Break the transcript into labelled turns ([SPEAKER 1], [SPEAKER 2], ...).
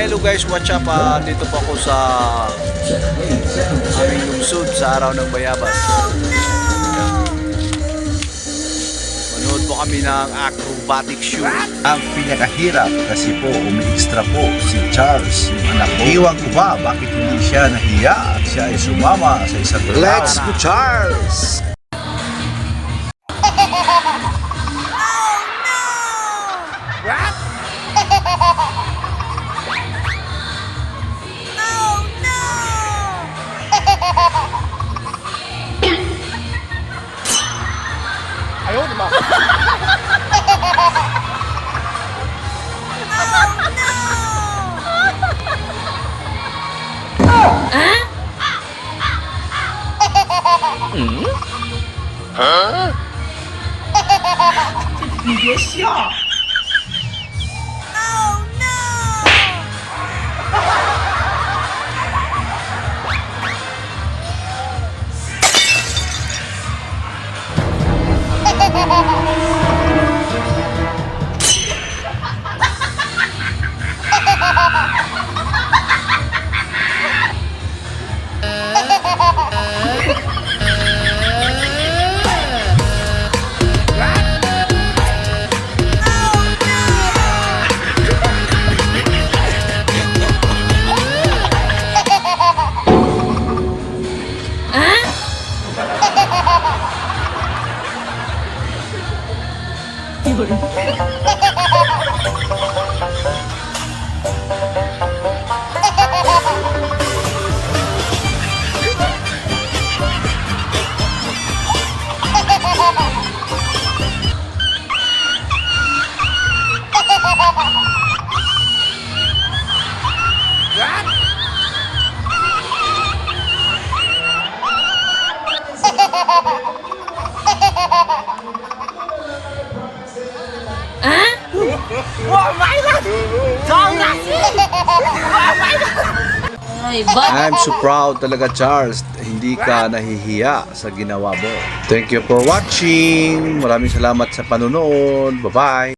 [SPEAKER 1] Hello guys, what's up? Dito po ako sa aming lungsod sa araw ng Bayabas. Manood po kami ng acrobatic show.
[SPEAKER 2] Ang pinakahirap kasi po umi-extra po si Charles, yung anak ko. Iwan ko ba bakit hindi siya nahiya at siya ay sumama sa isang round.
[SPEAKER 1] Let's go, Charles!
[SPEAKER 3] Ayaw, di ba?
[SPEAKER 1] I'm so proud talaga, Charles. Hindi ka nahihiya sa ginawa mo. Thank you for watching. Maraming salamat sa panonood. Bye-bye.